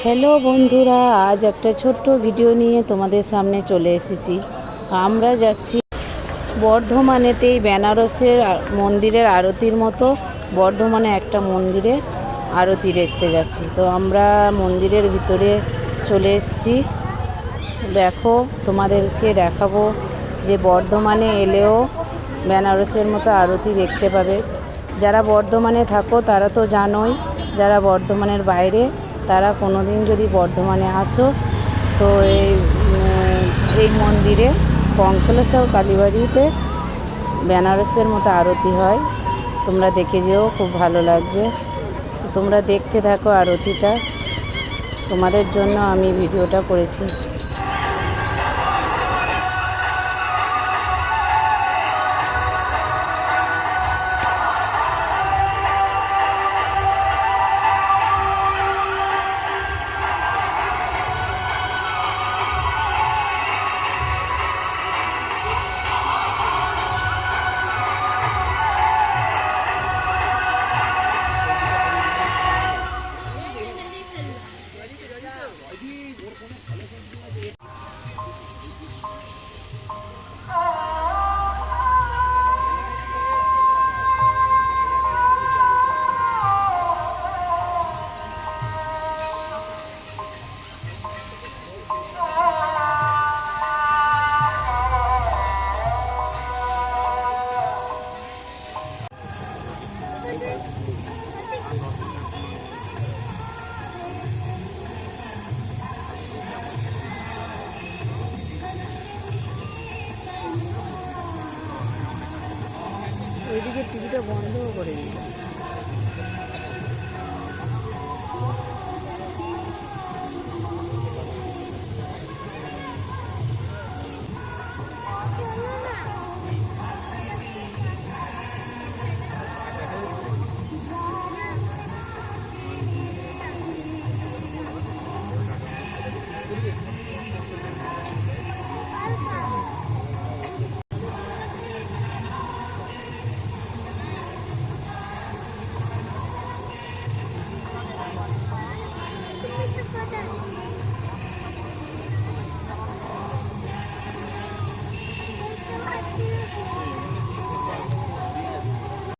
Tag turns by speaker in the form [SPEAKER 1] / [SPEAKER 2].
[SPEAKER 1] Hello বন্ধুরা, আজ একটা ছোট্ট ভিডিও নিয়ে তোমাদের সামনে চলে এসেছি। আমরা যাচ্ছি বর্ধমানেতেই বেনারসের মন্দিরের আরতির মতো বর্ধমানে একটা মন্দিরে আরতি দেখতে যাচ্ছি। তো আমরা মন্দিরের ভিতরে চলে এসেছি। দেখো, তোমাদেরকে দেখাবো যে বর্ধমানে এলেও বেনারসের মতো আরতি দেখতে পাবে। যারা বর্ধমানে থাকো তারা তো জানোই, যারা বর্ধমানের বাইরে তারা কোনো দিন যদি বর্ধমানে আসো তো এই মন্দিরে কঙ্কলেশ্বর কালীবাড়িতে বেনারসের মতো আরতি হয়। তোমরা দেখে যেও, খুব ভালো লাগবে। তোমরা দেখতে থাকো আরতিটা, তোমাদের জন্য আমি ভিডিওটা করেছি। ওইদিকে টিভিটা বন্ধও করে দিলাম।